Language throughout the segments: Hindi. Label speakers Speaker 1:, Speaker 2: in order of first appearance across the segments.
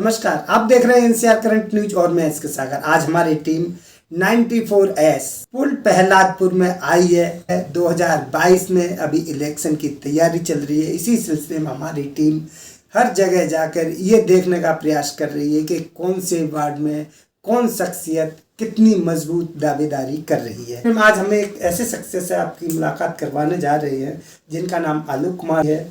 Speaker 1: नमस्कार, आप देख रहे हैं एनसीआर करंट न्यूज और मैं एसके सागर। आज हमारी टीम 94S पुल प्रहलादपुर में आई है। 2022 में अभी इलेक्शन की तैयारी चल रही है। इसी सिलसिले में हमारी टीम हर जगह जाकर ये देखने का प्रयास कर रही है कि कौन से वार्ड में कौन शख्सियत कितनी मजबूत दावेदारी कर रही है। आज हमें एक ऐसे शख्सियत से आपकी मुलाकात करवाने जा रहे हैं जिनका नाम आलोक कुमार है।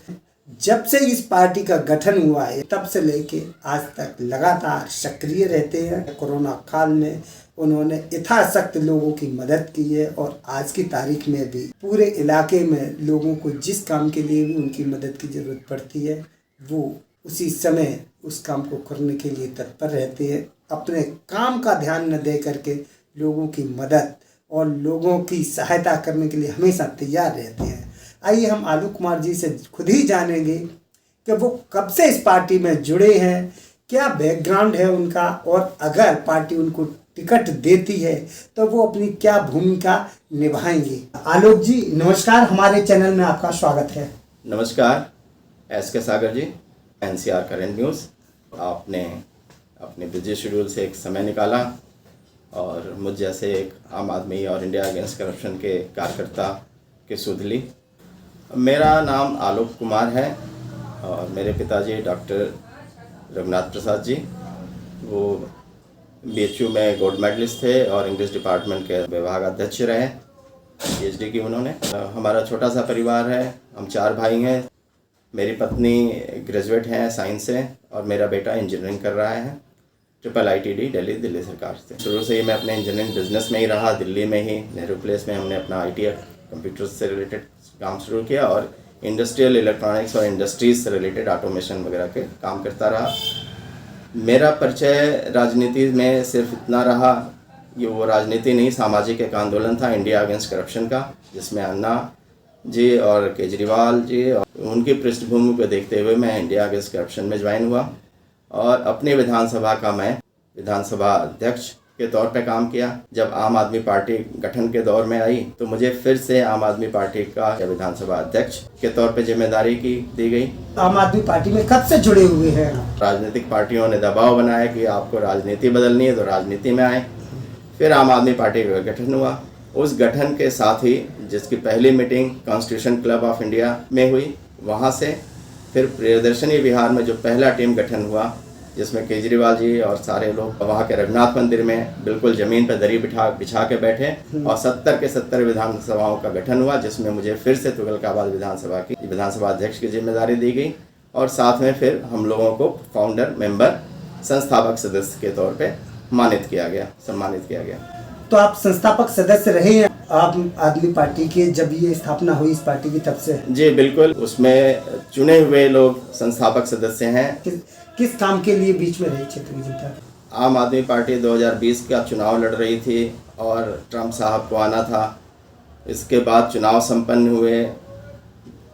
Speaker 1: जब से इस पार्टी का गठन हुआ है तब से लेके आज तक लगातार सक्रिय रहते हैं। कोरोना काल में उन्होंने यथाशक्ति लोगों की मदद की है और आज की तारीख में भी पूरे इलाके में लोगों को जिस काम के लिए भी उनकी मदद की ज़रूरत पड़ती है वो उसी समय उस काम को करने के लिए तत्पर रहते हैं। अपने काम का ध्यान न दे करके लोगों की मदद और लोगों की सहायता करने के लिए हमेशा तैयार रहते हैं। आइए हम आलोक कुमार जी से खुद ही जानेंगे कि वो कब से इस पार्टी में जुड़े हैं, क्या बैकग्राउंड है उनका, और अगर पार्टी उनको टिकट देती है तो वो अपनी क्या भूमिका निभाएंगे। आलोक जी नमस्कार, हमारे चैनल में आपका स्वागत है।
Speaker 2: नमस्कार एसके सागर जी, एनसीआर करंट न्यूज़। आपने अपने बिजी शेड्यूल से एक समय निकाला और मुझ जैसे एक आम आदमी और इंडिया अगेंस्ट करप्शन के कार्यकर्ता की सुध ली। मेरा नाम आलोक कुमार है और मेरे पिताजी डॉक्टर रघुनाथ प्रसाद जी, वो बीएचयू में गोल्ड मेडलिस्ट थे और इंग्लिश डिपार्टमेंट के विभाग अध्यक्ष रहे। पीएचडी की उन्होंने। हमारा छोटा सा परिवार है, हम 4 भाई हैं। मेरी पत्नी ग्रेजुएट हैं साइंस से और मेरा बेटा इंजीनियरिंग कर रहा है IIITD दिल्ली सरकार से। शुरू से ही मैं अपने इंजीनियरिंग बिजनेस में ही रहा। दिल्ली में ही नेहरू प्लेस में हमने अपना IT कंप्यूटर से रिलेटेड काम शुरू किया और इंडस्ट्रियल इलेक्ट्रॉनिक्स और इंडस्ट्रीज से रिलेटेड ऑटोमेशन वगैरह के काम करता रहा। मेरा परिचय राजनीति में सिर्फ इतना रहा, ये वो राजनीति नहीं, सामाजिक एक आंदोलन था इंडिया अगेंस्ट करप्शन का, जिसमें अन्ना जी और केजरीवाल जी और उनकी पृष्ठभूमि को देखते हुए मैं इंडिया अगेंस्ट करप्शन में ज्वाइन हुआ और अपने विधानसभा का मैं विधानसभा अध्यक्ष के तौर पे काम किया। जब आम आदमी पार्टी गठन के दौर में आई तो मुझे फिर से आम आदमी पार्टी का विधानसभा अध्यक्ष के तौर पे जिम्मेदारी की दी गई।
Speaker 1: आम आदमी पार्टी में कब से जुड़े हुए हैं?
Speaker 2: राजनीतिक पार्टियों ने दबाव बनाया कि आपको राजनीति बदलनी है तो राजनीति में आए। फिर आम आदमी पार्टी का गठन हुआ। उस गठन के साथ ही जिसकी पहली meeting constitution club of India में हुई, वहाँ से फिर प्रियदर्शनी विहार में जो पहला टीम गठन हुआ जिसमें केजरीवाल जी और सारे लोग वहाँ के रघुनाथ मंदिर में बिल्कुल ज़मीन पर दरी बिछा के बैठे और 70 के 70 विधानसभाओं का गठन हुआ, जिसमें मुझे फिर से तुगलकाबाद विधानसभा अध्यक्ष की जिम्मेदारी दी गई और साथ में फिर हम लोगों को फाउंडर मेंबर संस्थापक सदस्य के तौर पे सम्मानित किया गया।
Speaker 1: तो आप संस्थापक सदस्य रहे हैं आम आदमी पार्टी के जब ये स्थापना हुई इस पार्टी की तब से?
Speaker 2: जी बिल्कुल, उसमें चुने हुए लोग संस्थापक सदस्य हैं।
Speaker 1: किस काम के लिए बीच में रही क्षेत्र की जनता?
Speaker 2: आम आदमी पार्टी 2020 का चुनाव लड़ रही थी और ट्रंप साहब को आना था। इसके बाद चुनाव संपन्न हुए।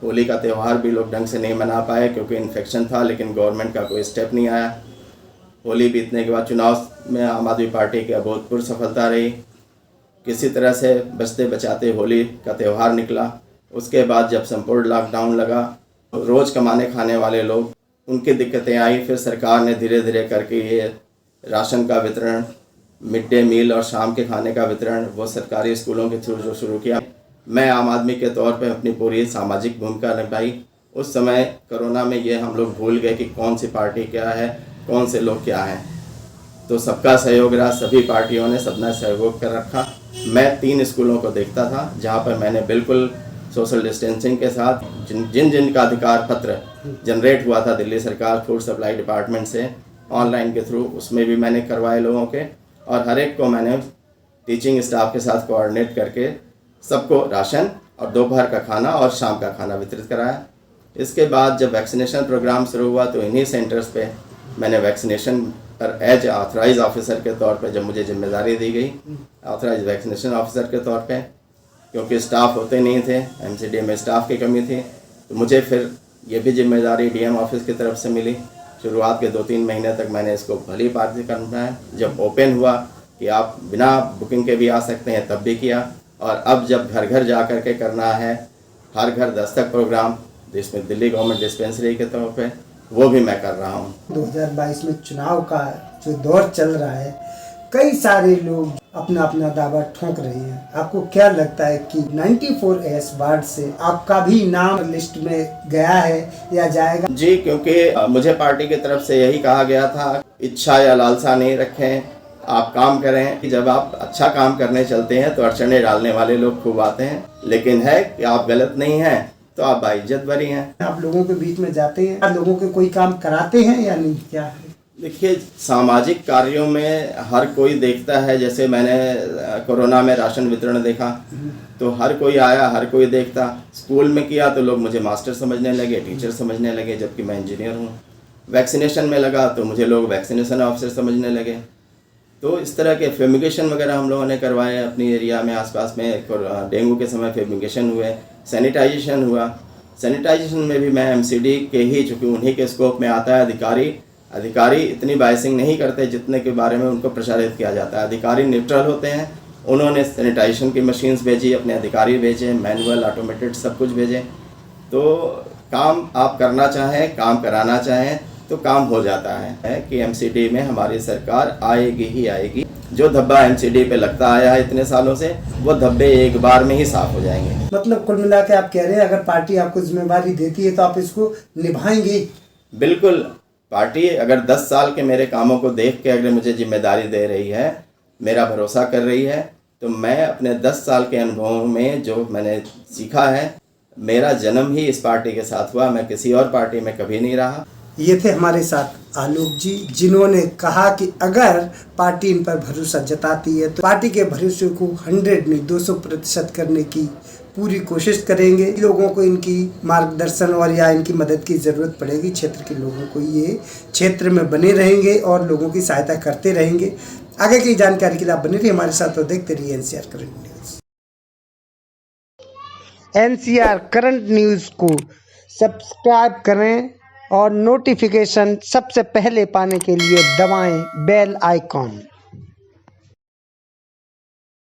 Speaker 2: होली का त्यौहार भी लोग ढंग से नहीं मना पाए क्योंकि इन्फेक्शन था, लेकिन गवर्नमेंट का कोई स्टेप नहीं आया। होली बीतने के बाद चुनाव में आम आदमी पार्टी की अभूतपूर्व सफलता रही। किसी तरह से बचते बचाते होली का त्यौहार निकला। उसके बाद जब संपूर्ण लॉकडाउन लगा, रोज़ कमाने खाने वाले लोग उनकी दिक्कतें आई। फिर सरकार ने धीरे धीरे करके ये राशन का वितरण, मिड डे मील और शाम के खाने का वितरण वो सरकारी स्कूलों के थ्रू जो शुरू किया। मैं आम आदमी के तौर पे अपनी पूरी सामाजिक भूमिका निभाई। उस समय कोरोना में ये हम लोग भूल गए कि कौन सी पार्टी क्या है, कौन से लोग क्या हैं, तो सबका सहयोग रहा। सभी पार्टियों ने सबने सहयोग कर रखा। मैं 3 स्कूलों को देखता था जहाँ पर मैंने बिल्कुल सोशल डिस्टेंसिंग के साथ जिन का अधिकार पत्र जनरेट हुआ था दिल्ली सरकार फूड सप्लाई डिपार्टमेंट से ऑनलाइन के थ्रू, उसमें भी मैंने करवाए लोगों के, और हर एक को मैंने टीचिंग स्टाफ के साथ कोऑर्डिनेट करके सबको राशन और दोपहर का खाना और शाम का खाना वितरित कराया। इसके बाद जब वैक्सीनेशन प्रोग्राम शुरू हुआ तो इन्हीं सेंटर्स पे मैंने वैक्सीनेशन पर एज ऑथराइज ऑफिसर के तौर पे जब मुझे जिम्मेदारी दी गई, ऑथराइज वैक्सीनेशन ऑफिसर के तौर पे, क्योंकि स्टाफ होते नहीं थे, MCD में स्टाफ की कमी थी, तो मुझे फिर ये भी जिम्मेदारी DM ऑफिस की तरफ से मिली। शुरुआत के 2-3 महीने तक मैंने इसको भली भांति करना है। जब ओपन हुआ कि आप बिना बुकिंग के भी आ सकते हैं तब भी किया, और अब जब घर घर जा कर के करना है, हर घर दस्तक प्रोग्राम जिसमें दिल्ली गवर्नमेंट डिस्पेंसरी के तौर पे वो भी मैं कर रहा हूँ।
Speaker 1: 2022 में चुनाव का जो दौर चल रहा है, कई सारे लोग अपना अपना दावा ठोक रहे हैं। आपको क्या लगता है कि 94S वार्ड से आपका भी नाम लिस्ट में गया है या जाएगा?
Speaker 2: जी, क्योंकि मुझे पार्टी की तरफ से यही कहा गया था, इच्छा या लालसा नहीं रखें, आप काम करें। जब आप अच्छा काम करने चलते हैं तो अड़चने डालने वाले लोग खूब आते हैं, लेकिन है कि आप गलत नहीं हैं तो आप बाइज्जत बरी हैं।
Speaker 1: आप लोगों के बीच में जाते हैं, आप लोगों के कोई काम कराते हैं या नहीं, क्या है?
Speaker 2: देखिए, सामाजिक कार्यों में हर कोई देखता है। जैसे मैंने कोरोना में राशन वितरण देखा तो हर कोई आया, हर कोई देखता। स्कूल में किया तो लोग मुझे मास्टर समझने लगे, टीचर समझने लगे, जबकि मैं इंजीनियर हूँ। वैक्सीनेशन में लगा तो मुझे लोग वैक्सीनेशन ऑफिसर समझने लगे। तो इस तरह के फ्यूमिगेशन वगैरह हम लोगों ने करवाए अपनी एरिया में, आसपास में। डेंगू के समय फ्यूमिगेशन हुए, सैनिटाइजेशन हुआ। सैनिटाइजेशन में भी मैं एमसीडी के ही, चूँकि उन्हीं के स्कोप में आता है। अधिकारी इतनी बाइसिंग नहीं करते जितने के बारे में उनको प्रचारित किया जाता है। अधिकारी न्यूट्रल होते हैं। उन्होंने सैनिटाइजेशन की मशीन्स भेजी, अपने अधिकारी भेजे, मैनुअल, ऑटोमेटेड सब कुछ भेजे। तो काम आप करना चाहें, काम कराना चाहें तो काम हो जाता है कि एमसीडी में हमारी सरकार आएगी ही आएगी। जो धब्बा एमसीडी पे लगता आया है इतने सालों से, वो धब्बे एक बार में ही साफ हो जाएंगे।
Speaker 1: मतलब कुल मिला के आप कह रहे हैं, अगर पार्टी आपको जिम्मेवारी देती है तो आप इसको निभाएंगे?
Speaker 2: बिल्कुल। पार्टी अगर 10 साल के मेरे कामों को देख के अगर मुझे जिम्मेदारी दे रही है, मेरा भरोसा कर रही है, तो मैं अपने 10 साल के अनुभवों में जो मैंने सीखा है, मेरा जन्म ही इस पार्टी के साथ हुआ, मैं किसी और पार्टी में कभी नहीं रहा।
Speaker 1: ये थे हमारे साथ आलोक जी, जिन्होंने कहा कि अगर पार्टी इन पर भरोसा जताती है तो पार्टी के भरोसे को 100 नहीं 200% करने की पूरी कोशिश करेंगे। लोगों को इनकी मार्गदर्शन और या इनकी मदद की ज़रूरत पड़ेगी, क्षेत्र के लोगों को ये क्षेत्र में बने रहेंगे और लोगों की सहायता करते रहेंगे। आगे की जानकारी के लिए आप बने रहिए हमारे साथ और देखते रहिए NCR current news. NCR current news को सब्सक्राइब करें और नोटिफिकेशन सबसे पहले पाने के लिए दबाएं बेल आइकॉन।